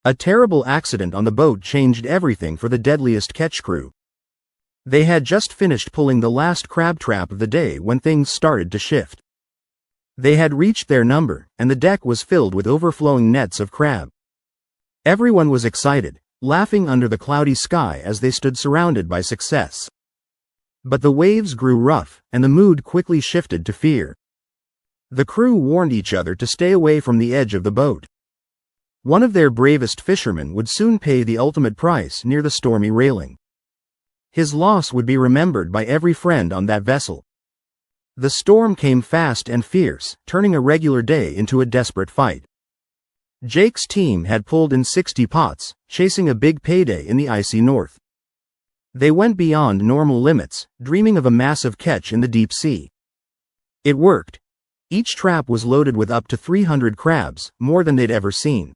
A terrible accident on the boat changed everything for the Deadliest Catch crew. They had just finished pulling the last crab trap of the day when things started to shift. They had reached their number, and the deck was filled with overflowing nets of crab. Everyone was excited, laughing under the cloudy sky as they stood surrounded by success. But the waves grew rough, and the mood quickly shifted to fear. The crew warned each other to stay away from the edge of the boat. One of their bravest fishermen would soon pay the ultimate price near the stormy railing. His loss would be remembered by every friend on that vessel. The storm came fast and fierce, turning a regular day into a desperate fight. Jake's team had pulled in 60 pots, chasing a big payday in the icy north. They went beyond normal limits, dreaming of a massive catch in the deep sea. It worked. Each trap was loaded with up to 300 crabs, more than they'd ever seen.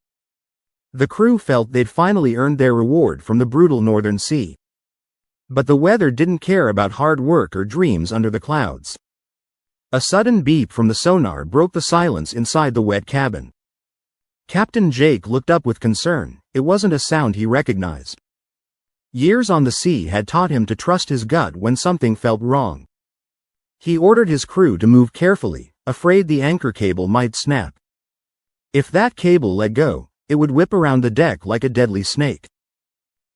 The crew felt they'd finally earned their reward from the brutal northern sea. But the weather didn't care about hard work or dreams under the clouds. A sudden beep from the sonar broke the silence inside the wet cabin. Captain Jake looked up with concern. It wasn't a sound he recognized. Years on the sea had taught him to trust his gut when something felt wrong. He ordered his crew to move carefully, afraid the anchor cable might snap. If that cable let go, it would whip around the deck like a deadly snake.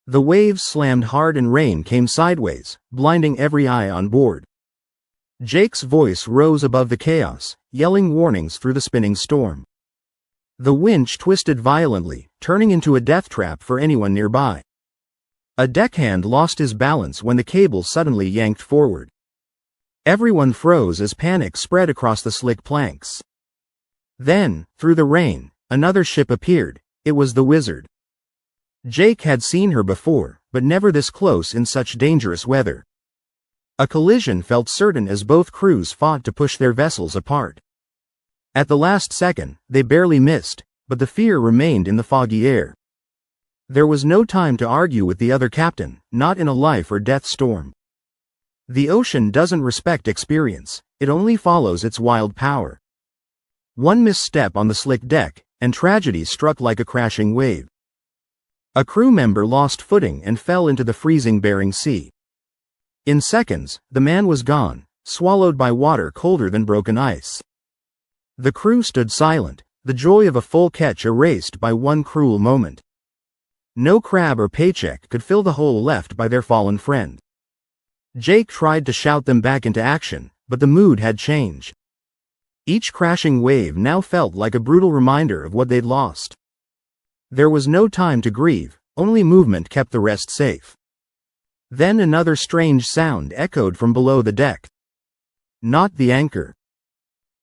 The waves slammed hard and rain came sideways, blinding every eye on board. Jake's voice rose above the chaos, yelling warnings through the spinning storm. The winch twisted violently, turning into a death trap for anyone nearby. A deckhand lost his balance when the cable suddenly yanked forward. Everyone froze as panic spread across the slick planks. Then, through the rain, another ship appeared. It was the Wizard. Jake had seen her before, but never this close in such dangerous weather. A collision felt certain as both crews fought to push their vessels apart. At the last second, they barely missed, but the fear remained in the foggy air. There was no time to argue with the other captain, not in a life or death storm. The ocean doesn't respect experience, it only follows its wild power. One misstep on the slick deck, and tragedy struck like a crashing wave. A crew member lost footing and fell into the freezing Bering Sea. In seconds, the man was gone, swallowed by water colder than broken ice. The crew stood silent, the joy of a full catch erased by one cruel moment. No crab or paycheck could fill the hole left by their fallen friend. Jake tried to shout them back into action, but the mood had changed. Each crashing wave now felt like a brutal reminder of what they'd lost. There was no time to grieve, only movement kept the rest safe. Then another strange sound echoed from below the deck. Not the anchor.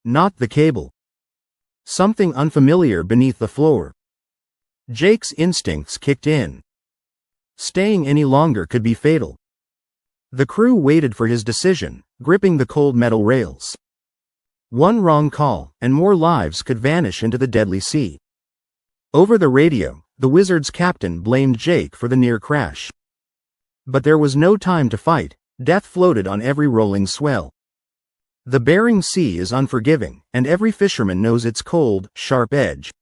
Not the cable. Something unfamiliar beneath the floor. Jake's instincts kicked in. Staying any longer could be fatal. The crew waited for his decision, gripping the cold metal rails. One wrong call, and more lives could vanish into the deadly sea. Over the radio, the Wizard's captain blamed Jake for the near crash. But there was no time to fight, death floated on every rolling swell. The Bering Sea is unforgiving, and every fisherman knows its cold, sharp edge.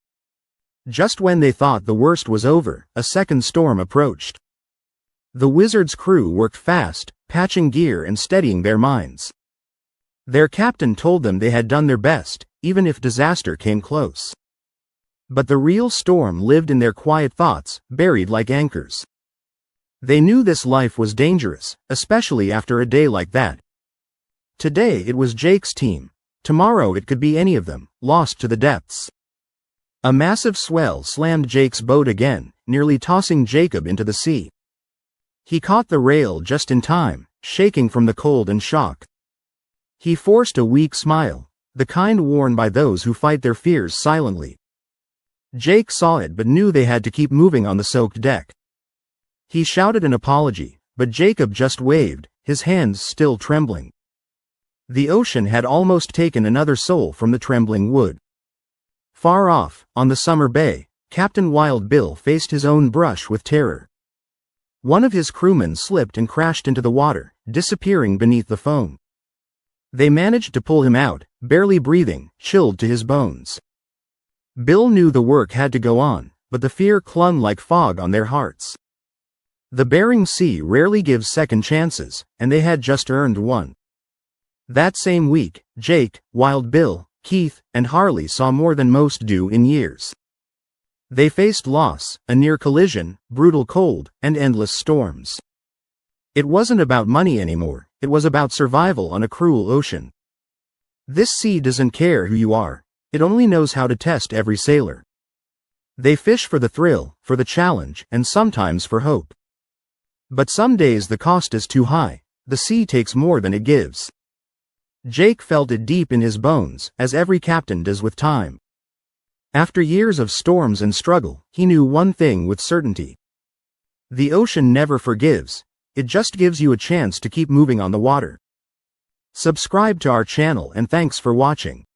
Just when they thought the worst was over, a second storm approached. The Wizard's crew worked fast, patching gear and steadying their minds. Their captain told them they had done their best, even if disaster came close. But the real storm lived in their quiet thoughts, buried like anchors. They knew this life was dangerous, especially after a day like that. Today it was Jake's team. Tomorrow it could be any of them, lost to the depths. A massive swell slammed Jake's boat again, nearly tossing Jacob into the sea. He caught the rail just in time, shaking from the cold and shock. He forced a weak smile, the kind worn by those who fight their fears silently. Jake saw it but knew they had to keep moving on the soaked deck. He shouted an apology, but Jacob just waved, his hands still trembling. The ocean had almost taken another soul from the trembling wood. Far off, on the summer bay, Captain Wild Bill faced his own brush with terror. One of his crewmen slipped and crashed into the water, disappearing beneath the foam. They managed to pull him out, barely breathing, chilled to his bones. Bill knew the work had to go on, but the fear clung like fog on their hearts. The Bering Sea rarely gives second chances, and they had just earned one. That same week, Jake, Wild Bill, Keith, and Harley saw more than most do in years. They faced loss, a near collision, brutal cold, and endless storms. It wasn't about money anymore, it was about survival on a cruel ocean. This sea doesn't care who you are, it only knows how to test every sailor. They fish for the thrill, for the challenge, and sometimes for hope. But some days the cost is too high, the sea takes more than it gives. Jake felt it deep in his bones, as every captain does with time. After years of storms and struggle, he knew one thing with certainty. The ocean never forgives, it just gives you a chance to keep moving on the water. Subscribe to our channel and thanks for watching.